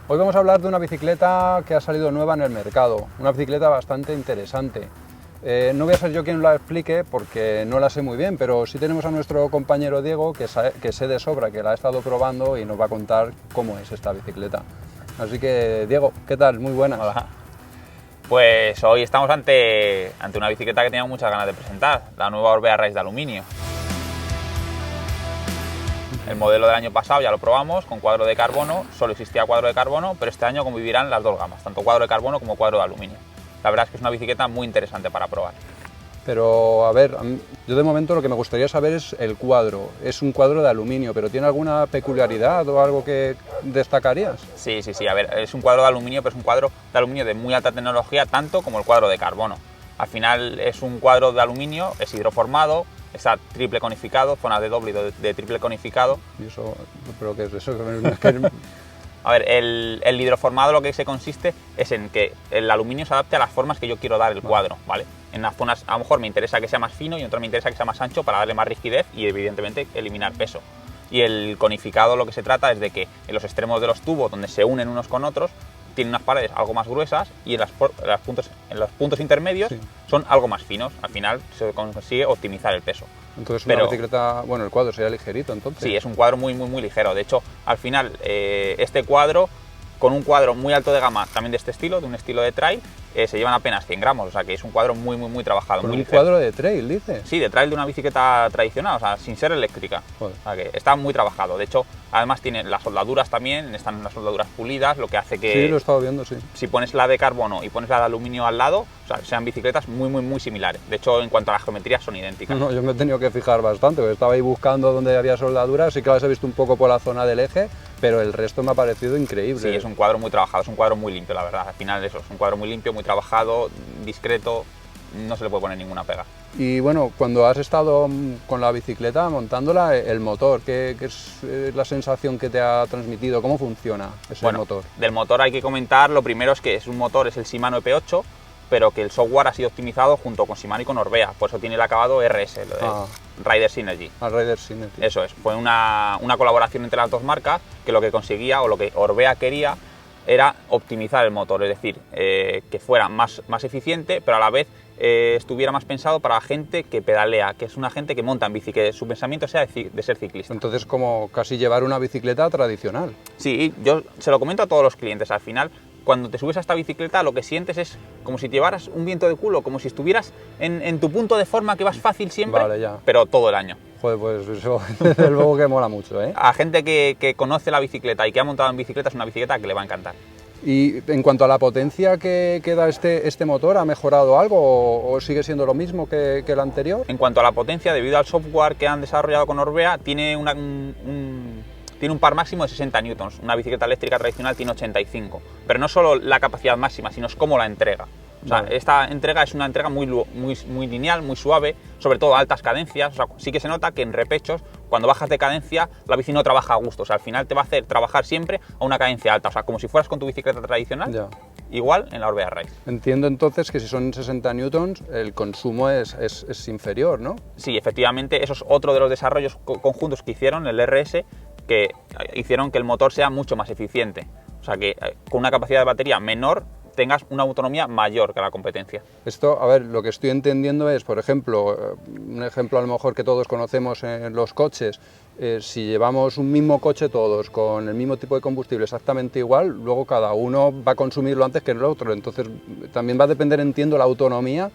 Hoy vamos a hablar de una bicicleta que ha salido nueva en el mercado, una bicicleta bastante interesante. No voy a ser yo quien la explique porque no la sé muy bien, pero sí tenemos a nuestro compañero Diego que sé de sobra, que la ha estado probando y nos va a contar cómo es esta bicicleta. Así que Diego, ¿qué tal? Muy buenas. Hola. Pues hoy estamos ante una bicicleta que tenía muchas ganas de presentar, la nueva Orbea Race de aluminio. El modelo del año pasado ya lo probamos con cuadro de carbono, solo existía cuadro de carbono, pero este año convivirán las dos gamas, tanto cuadro de carbono como cuadro de aluminio. La verdad es que es una bicicleta muy interesante para probar. Pero a ver, yo de momento lo que me gustaría saber es el cuadro. Es un cuadro de aluminio, pero ¿tiene alguna peculiaridad o algo que destacarías? Sí, a ver, es un cuadro de aluminio, pero es un cuadro de aluminio de muy alta tecnología, tanto como el cuadro de carbono. Al final es un cuadro de aluminio, es hidroformado, está triple conificado, zona de doble y de triple conificado. ¿Y eso? ¿Pero qué es eso? A ver, el hidroformado lo que se consiste es en que el aluminio se adapte a las formas que yo quiero dar el cuadro, ¿vale? En las zonas a lo mejor me interesa que sea más fino y en otras me interesa que sea más ancho para darle más rigidez y evidentemente eliminar peso. Y el conificado lo que se trata es de que en los extremos de los tubos donde se unen unos con otros tienen unas paredes algo más gruesas y en los puntos intermedios sí, son algo más finos. Al final se consigue optimizar el peso. Entonces una bicicleta, bueno, el cuadro sería ligerito entonces. Sí, es un cuadro muy ligero. De hecho, al final este cuadro, con un cuadro muy alto de gama también de este estilo, de un estilo de trail, se llevan apenas 100 gramos, o sea que es un cuadro muy trabajado. ¿Con muy un ligero. cuadro de trail, dices? Sí, de trail de una bicicleta tradicional, o sea, sin ser eléctrica. Joder. O sea que está muy trabajado. De hecho, además tiene las soldaduras también, están las soldaduras pulidas, lo que hace que... Sí, lo he estado viendo, sí. Si pones la de carbono y pones la de aluminio al lado, o sea, sean bicicletas muy similares. De hecho, en cuanto a las geometrías son idénticas. No, yo me he tenido que fijar bastante, porque estaba ahí buscando dónde había soldaduras, sí que las he visto un poco por la zona del eje, pero el resto me ha parecido increíble. Sí, es un cuadro muy trabajado, es un cuadro muy limpio, la verdad. Al final eso, es un cuadro muy limpio, muy trabajado, discreto, no se le puede poner ninguna pega. Y bueno, cuando has estado con la bicicleta montándola, el motor, ¿qué es la sensación que te ha transmitido? ¿Cómo funciona ese motor? Del motor hay que comentar, lo primero es que es un motor, es el Shimano EP8, pero que el software ha sido optimizado junto con Shimano y con Orbea, por eso tiene el acabado RS, lo de Rider Synergy. Rider Synergy. Eso es, fue una colaboración entre las dos marcas que lo que conseguía o lo que Orbea quería era optimizar el motor, es decir, que fuera más eficiente, pero a la vez estuviera más pensado para la gente que pedalea, que es una gente que monta en bici, que su pensamiento sea de ser ciclista. Entonces, como casi llevar una bicicleta tradicional. Sí, yo se lo comento a todos los clientes, al final, cuando te subes a esta bicicleta lo que sientes es como si te llevaras un viento de culo, como si estuvieras en tu punto de forma que vas fácil siempre, vale, ya, pero todo el año. Joder, pues eso desde luego que mola mucho, ¿eh? A gente que conoce la bicicleta y que ha montado en bicicleta es una bicicleta que le va a encantar. Y en cuanto a la potencia que da este motor, ¿ha mejorado algo o sigue siendo lo mismo que el anterior? En cuanto a la potencia, debido al software que han desarrollado con Orbea, tiene un par máximo de 60 newtons. Una bicicleta eléctrica tradicional tiene 85. Pero no solo la capacidad máxima, sino es cómo la entrega. O sea, vale, esta entrega es una entrega muy lineal, muy suave, sobre todo a altas cadencias. O sea, sí que se nota que en repechos, cuando bajas de cadencia, la bici no trabaja a gusto. O sea, al final te va a hacer trabajar siempre a una cadencia alta. O sea, como si fueras con tu bicicleta tradicional, ya, igual en la Orbea Race. Entiendo entonces que si son 60 newtons, el consumo es inferior, ¿no? Sí, efectivamente, eso es otro de los desarrollos conjuntos que hicieron, el RS, que hicieron que el motor sea mucho más eficiente. O sea que con una capacidad de batería menor tengas una autonomía mayor que la competencia. Esto, a ver, lo que estoy entendiendo es, por ejemplo, un ejemplo a lo mejor que todos conocemos en los coches, si llevamos un mismo coche todos con el mismo tipo de combustible exactamente igual, luego cada uno va a consumirlo antes que el otro, entonces también va a depender, entiendo, la autonomía,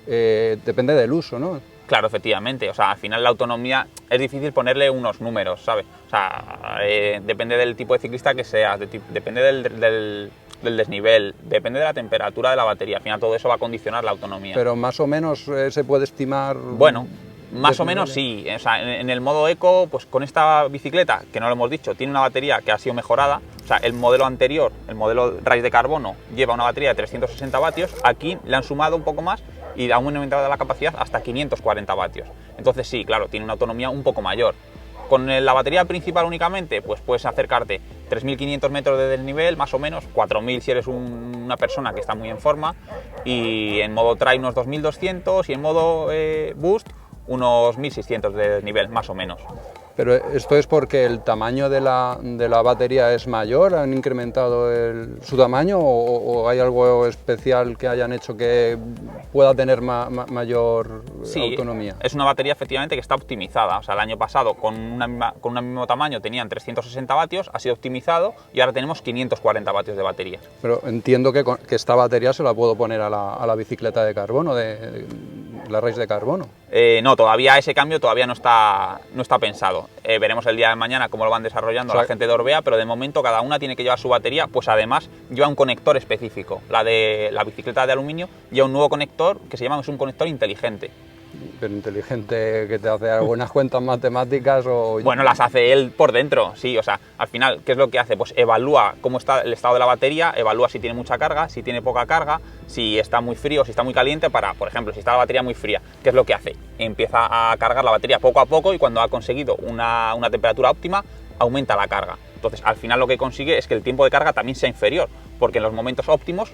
depende del uso, ¿no? Claro, efectivamente, o sea, al final la autonomía es difícil ponerle unos números, ¿sabes? O sea, depende del tipo de ciclista que seas, depende del desnivel, depende de la temperatura de la batería, al final todo eso va a condicionar la autonomía. Pero más o menos se puede estimar... Bueno, más o menos sí, o sea, en el modo eco, pues con esta bicicleta, que no lo hemos dicho, tiene una batería que ha sido mejorada, o sea, el modelo anterior, el modelo Race de carbono, lleva una batería de 360 vatios, aquí le han sumado un poco más y han aumentado la capacidad hasta 540 vatios. Entonces sí, claro, tiene una autonomía un poco mayor. Con la batería principal únicamente, pues puedes acercarte 3.500 metros de desnivel, más o menos, 4.000 si eres una persona que está muy en forma, y en modo trail unos 2.200 y en modo boost unos 1.600 de desnivel, más o menos. Pero esto es porque el tamaño de la batería es mayor, ¿han incrementado su tamaño o hay algo especial que hayan hecho que pueda tener mayor autonomía? Es una batería efectivamente que está optimizada. O sea, el año pasado con un mismo tamaño tenían 360 vatios, ha sido optimizado y ahora tenemos 540 vatios de batería. Pero entiendo que esta batería se la puedo poner a la bicicleta de carbono, la Race de carbono. No, todavía ese cambio todavía no está pensado. Veremos el día de mañana cómo lo van desarrollando la gente de Orbea, pero de momento cada una tiene que llevar su batería, pues además lleva un conector específico. La de la bicicleta de aluminio lleva un nuevo conector que se llama, es un conector inteligente. Pero inteligente, que te hace algunas cuentas matemáticas o... Bueno, las hace él por dentro, sí, o sea, al final, ¿qué es lo que hace? Pues evalúa cómo está el estado de la batería, evalúa si tiene mucha carga, si tiene poca carga, si está muy frío, si está muy caliente, por ejemplo, si está la batería muy fría, ¿qué es lo que hace? Empieza a cargar la batería poco a poco y cuando ha conseguido una temperatura óptima, aumenta la carga. Entonces, al final lo que consigue es que el tiempo de carga también sea inferior, porque en los momentos óptimos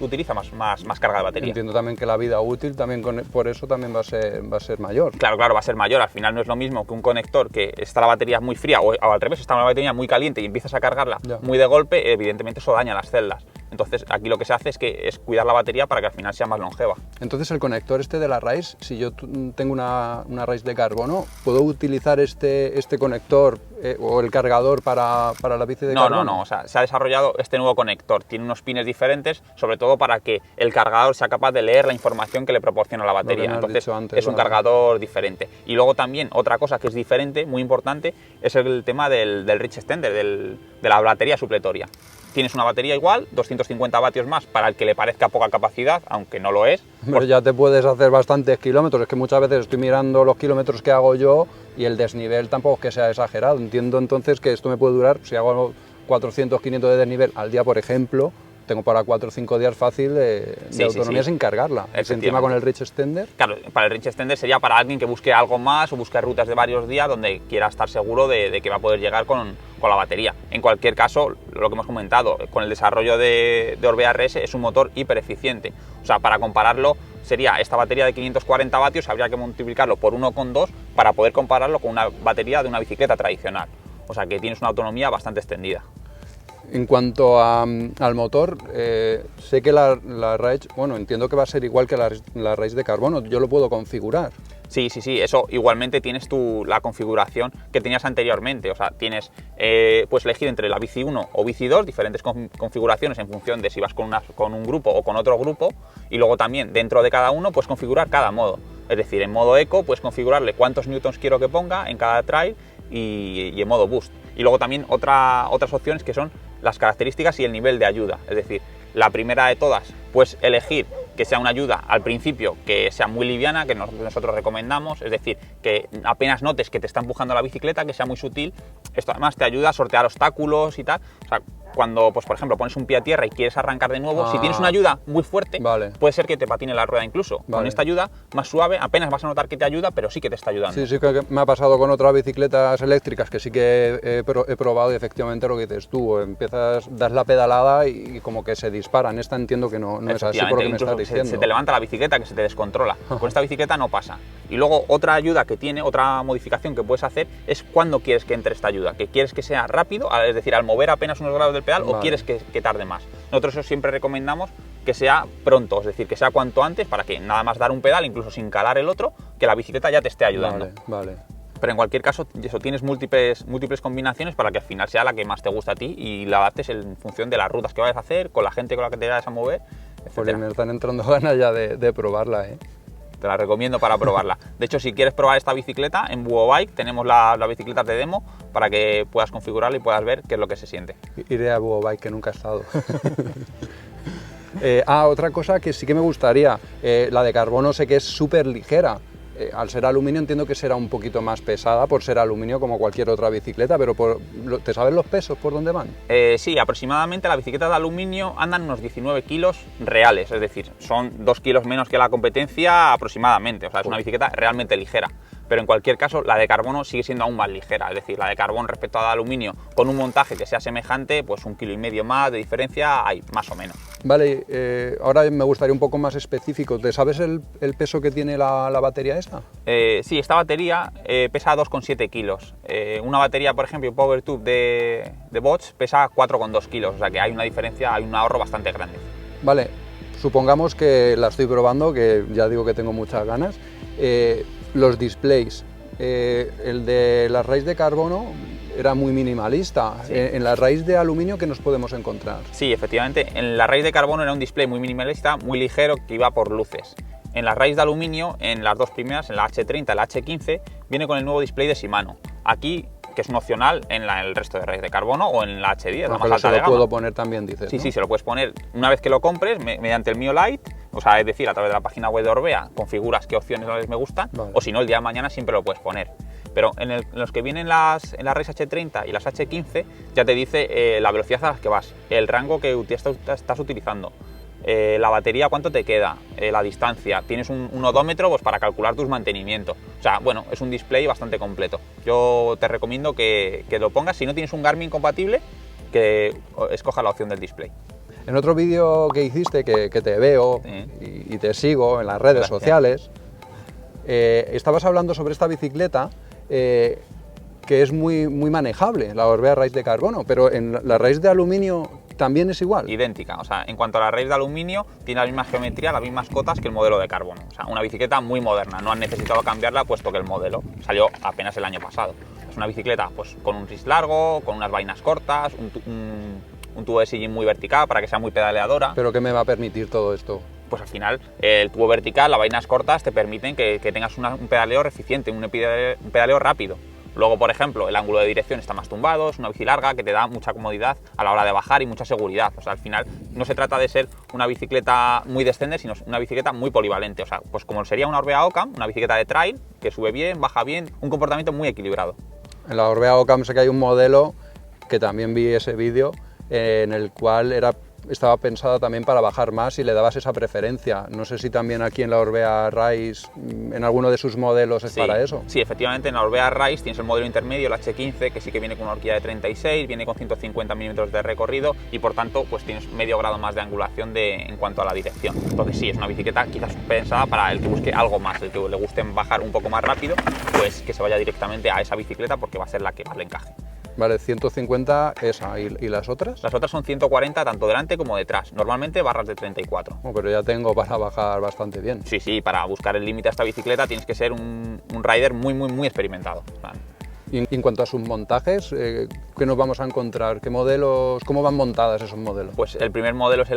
utiliza más carga de batería. Entiendo también que la vida útil también por eso también va a ser mayor. Claro, va a ser mayor. Al final no es lo mismo que un conector que está la batería muy fría o al revés, está la batería muy caliente y empiezas a cargarla muy de golpe, evidentemente eso daña las celdas. Entonces, aquí lo que se hace es cuidar la batería para que al final sea más longeva. Entonces, el conector de la Race, si yo tengo una Race de carbono, ¿puedo utilizar este conector o el cargador para la bici de carbono? No, o sea, se ha desarrollado este nuevo conector. Tiene unos pines diferentes, sobre todo para que el cargador sea capaz de leer la información que le proporciona la batería. Entonces, es un cargador diferente. Y luego también, otra cosa que es diferente, muy importante, es el tema del Reach Extender, de la batería supletoria. Tienes una batería igual, 250 vatios más para el que le parezca poca capacidad, aunque no lo es. Pero ya te puedes hacer bastantes kilómetros, es que muchas veces estoy mirando los kilómetros que hago yo y el desnivel tampoco es que sea exagerado. Entiendo entonces que esto me puede durar, si hago 400, 500 de desnivel al día, por ejemplo, tengo para 4 o 5 días fácil de autonomía sin cargarla. Encima con el Reach Extender. Claro, para el Reach Extender sería para alguien que busque algo más o busque rutas de varios días donde quiera estar seguro de que va a poder llegar con la batería. En cualquier caso, lo que hemos comentado, con el desarrollo de Orbea RS es un motor hiper eficiente. O sea, para compararlo, sería esta batería de 540 vatios, habría que multiplicarlo por 1,2 para poder compararlo con una batería de una bicicleta tradicional. O sea, que tienes una autonomía bastante extendida. En cuanto al motor, sé que la Race, bueno, entiendo que va a ser igual que la Race de carbono, yo lo puedo configurar. Sí, eso igualmente tienes la configuración que tenías anteriormente, o sea, puedes elegir entre la bici 1 o bici 2, diferentes configuraciones en función de si vas con un grupo o con otro grupo, y luego también dentro de cada uno puedes configurar cada modo, es decir, en modo eco puedes configurarle cuántos newtons quiero que ponga en cada trail y en modo boost. Y luego también otras opciones que son las características y el nivel de ayuda, es decir, la primera de todas, puedes elegir que sea una ayuda al principio que sea muy liviana, que nosotros recomendamos, es decir, que apenas notes que te está empujando la bicicleta, que sea muy sutil. Esto además te ayuda a sortear obstáculos y tal. O sea, cuando, pues, por ejemplo, pones un pie a tierra y quieres arrancar de nuevo, si tienes una ayuda muy fuerte, puede ser que te patine la rueda incluso. Con esta ayuda más suave, apenas vas a notar que te ayuda, pero sí que te está ayudando. Sí, que me ha pasado con otras bicicletas eléctricas que sí que he probado y efectivamente lo que dices tú, das la pedalada y como que se disparan. Esta entiendo que no es así por lo que me estás diciendo. Se te levanta la bicicleta, que se te descontrola. Con esta bicicleta no pasa. Y luego otra ayuda que tiene, otra modificación que puedes hacer es cuando quieres que entre esta ayuda, que quieres que sea rápido, es decir, al mover apenas unos grados del pedal o quieres que tarde más. Nosotros eso siempre recomendamos que sea pronto, es decir, que sea cuanto antes para que nada más dar un pedal, incluso sin calar el otro, que la bicicleta ya te esté ayudando. Vale. Pero en cualquier caso, eso, tienes múltiples combinaciones para que al final sea la que más te gusta a ti y la adaptes en función de las rutas que vayas a hacer, con la gente con la que te vayas a mover, etc. Pues me están entrando ganas ya de probarla, ¿eh? Te la recomiendo para probarla. De hecho, si quieres probar esta bicicleta, en Buobike tenemos las bicicletas de demo para que puedas configurarla y puedas ver qué es lo que se siente. Iré a Buobike, que nunca he estado. Otra cosa que sí que me gustaría, la de carbono sé que es súper ligera. Al ser aluminio entiendo que será un poquito más pesada por ser aluminio como cualquier otra bicicleta, pero ¿te sabes los pesos por dónde van? Sí, aproximadamente las bicicletas de aluminio andan unos 19 kilos reales, es decir, son 2 kilos menos que la competencia aproximadamente, o sea, es una bicicleta realmente ligera. Pero en cualquier caso, la de carbono sigue siendo aún más ligera, es decir, la de carbón respecto a la de aluminio, con un montaje que sea semejante, pues 1,5 kilos más de diferencia hay, más o menos. Vale, ahora me gustaría un poco más específico. ¿Te sabes el peso que tiene la batería esa? Sí, esta batería pesa 2,7 kilos. Una batería, por ejemplo, PowerTube de Bosch pesa 4,2 kilos, o sea que hay una diferencia, hay un ahorro bastante grande. Vale, supongamos que la estoy probando, que ya digo que tengo muchas ganas. Los displays, el de la raíz de carbono era muy minimalista. Sí. En la raíz de aluminio, ¿qué nos podemos encontrar? Sí, efectivamente, en la raíz de carbono era un display muy minimalista, muy ligero, que iba por luces. En la raíz de aluminio, en las dos primeras, en la H30 y la H15, viene con el nuevo display de Shimano. Aquí, que es un opcional en el resto de raíz de carbono, o en la H10, la más alta de gama. Se lo puedo poner también, dices, Sí, ¿no? sí, se lo puedes poner una vez que lo compres mediante el Mio Lite, o sea, es decir, a través de la página web de Orbea, configuras qué opciones me gustan, Vale. o si no, el día de mañana siempre lo puedes poner. Pero en los que vienen en la raíz H30 y las H15, ya te dice la velocidad a la que vas, el rango que estás utilizando, la batería cuánto te queda, la distancia, tienes un odómetro pues, para calcular tus mantenimientos. O sea, bueno, es un display bastante completo. Yo te recomiendo que lo pongas, si no tienes un Garmin compatible, que escojas la opción del display. En otro vídeo que hiciste, que te veo y te sigo en las redes Gracias. sociales, estabas hablando sobre esta bicicleta que es muy manejable, la Orbea raíz de carbono, pero en la raíz de aluminio también es igual. Idéntica, o sea, en cuanto a la raíz de aluminio, tiene la misma geometría, las mismas cotas que el modelo de carbono. O sea, una bicicleta muy moderna, no han necesitado cambiarla puesto que el modelo salió apenas el año pasado. Es una bicicleta pues, con un ris largo, con unas vainas cortas, un tubo de sillín muy vertical para que sea muy pedaleadora. ¿Pero qué me va a permitir todo esto? Pues al final el tubo vertical, las vainas cortas te permiten que tengas un pedaleo eficiente, un pedaleo rápido. Luego, por ejemplo, el ángulo de dirección está más tumbado, es una bici larga que te da mucha comodidad a la hora de bajar y mucha seguridad. O sea, al final no se trata de ser una bicicleta muy descender, sino una bicicleta muy polivalente. O sea, pues como sería una Orbea Ocam, una bicicleta de trail que sube bien, baja bien, un comportamiento muy equilibrado. En la Orbea Ocam sé que hay un modelo, que también vi ese vídeo, en el cual estaba pensada también para bajar más y le dabas esa preferencia. No sé si también aquí en la Orbea Rise, en alguno de sus modelos es para eso. Sí, efectivamente, en la Orbea Rise tienes el modelo intermedio, el H15, que sí que viene con una horquilla de 36, viene con 150 milímetros de recorrido y por tanto pues tienes medio grado más de angulación en cuanto a la dirección. Entonces sí, es una bicicleta quizás pensada para el que busque algo más, el que le guste bajar un poco más rápido, pues que se vaya directamente a esa bicicleta porque va a ser la que más le encaje. Vale, 150 esa, ¿y las otras? Las otras son 140 tanto delante como detrás, normalmente barras de 34. Oh, pero ya tengo para bajar bastante bien. Sí, para buscar el límite a esta bicicleta tienes que ser un rider muy experimentado. Y en cuanto a sus montajes, ¿qué nos vamos a encontrar? ¿Qué modelos, cómo van montadas esos modelos? Pues el primer modelo es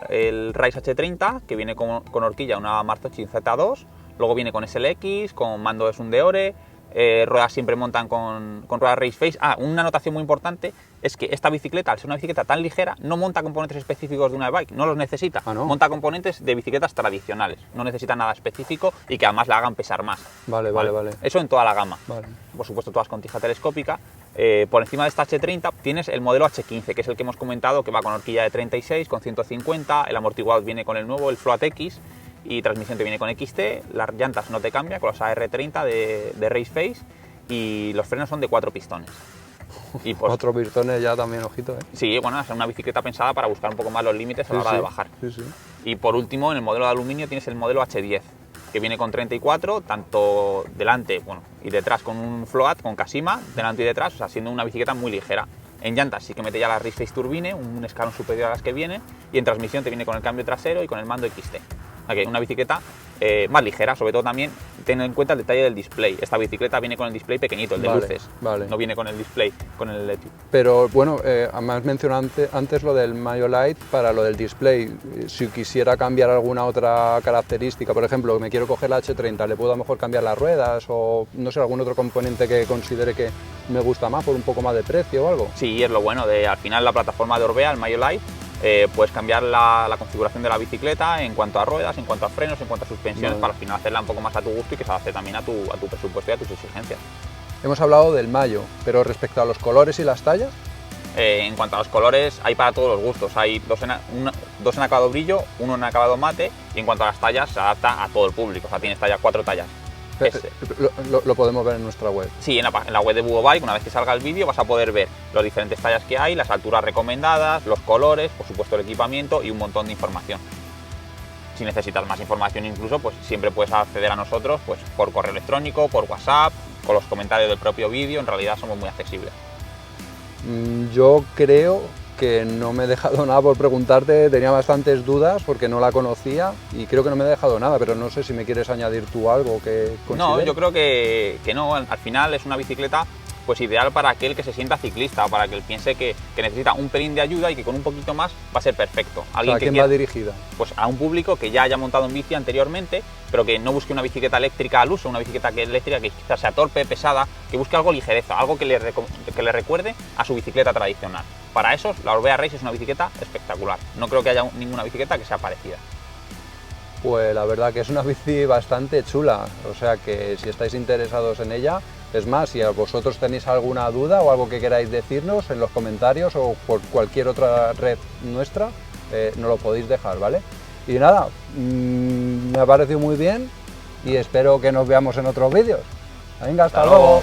el Rise H30, que viene con horquilla, una Martochin Z2, luego viene con SLX, con mando de Sundeore, ruedas siempre montan con ruedas Race Face. Una anotación muy importante es que esta bicicleta, al ser una bicicleta tan ligera, no monta componentes específicos de una bike, no los necesita. ¿No? Monta componentes de bicicletas tradicionales, no necesita nada específico y que además la hagan pesar más. Vale. Eso en toda la gama. Vale. Por supuesto, todas con tija telescópica. Por encima de esta H30 tienes el modelo H15, que es el que hemos comentado, que va con horquilla de 36, con 150, el amortiguador viene con el nuevo, el Float X, y transmisión te viene con XT, las llantas no te cambia con los AR30 de Race Face y los frenos son de 4 pistones. Y pues, 4 pistones ya también, ojito, ¿eh? Sí, bueno, es una bicicleta pensada para buscar un poco más los límites a la hora de bajar. Sí. Y por último, en el modelo de aluminio tienes el modelo H10, que viene con 34, tanto delante y detrás con un float, con Kashima, delante y detrás, o sea, siendo una bicicleta muy ligera. En llantas sí que mete ya la Race Face Turbine, un escalón superior a las que viene, y en transmisión te viene con el cambio trasero y con el mando XT. O sea que una bicicleta más ligera, sobre todo también ten en cuenta el detalle del display. Esta bicicleta viene con el display pequeñito, el de luces, no viene con el display, con el LED. Pero bueno, además mencionaste antes lo del Mayo Light para lo del display. Si quisiera cambiar alguna otra característica, por ejemplo, me quiero coger la H30, ¿le puedo a lo mejor cambiar las ruedas o no sé, algún otro componente que considere que me gusta más por un poco más de precio o algo? Sí, es lo bueno de al final la plataforma de Orbea, el Mayo Light. Puedes cambiar la configuración de la bicicleta en cuanto a ruedas, en cuanto a frenos, en cuanto a suspensiones, para al final hacerla un poco más a tu gusto y que se adapte también a tu presupuesto y a tus exigencias. Hemos hablado del Mayo, pero respecto a los colores y las tallas. En cuanto a los colores, hay para todos los gustos. Hay dos en acabado brillo, uno en acabado mate, y en cuanto a las tallas, se adapta a todo el público. O sea, tienes 4 tallas. Lo podemos ver en nuestra web. Sí, en la web de Bugobike, una vez que salga el vídeo, vas a poder ver las diferentes tallas que hay, las alturas recomendadas, los colores, por supuesto el equipamiento y un montón de información. Si necesitas más información incluso, pues siempre puedes acceder a nosotros pues, por correo electrónico, por WhatsApp, con los comentarios del propio vídeo. En realidad somos muy accesibles. Yo creo que no me he dejado nada por preguntarte, tenía bastantes dudas porque no la conocía y creo que no me he dejado nada, pero no sé si me quieres añadir tú algo que consideres. No, yo creo que no, al final es una bicicleta pues ideal para aquel que se sienta ciclista, para que él piense que necesita un pelín de ayuda y que con un poquito más va a ser perfecto. ¿A quién va dirigida? Pues a un público que ya haya montado en bici anteriormente, pero que no busque una bicicleta eléctrica al uso, una bicicleta eléctrica que quizás sea torpe, pesada, que busque algo ligereza, algo que le recuerde a su bicicleta tradicional. Para eso, la Orbea Race es una bicicleta espectacular. No creo que haya ninguna bicicleta que sea parecida. Pues la verdad que es una bici bastante chula, o sea que si estáis interesados en ella, es más, si a vosotros tenéis alguna duda o algo que queráis decirnos en los comentarios o por cualquier otra red nuestra, nos lo podéis dejar, ¿vale? Y nada, me ha parecido muy bien y espero que nos veamos en otros vídeos. Venga, hasta luego.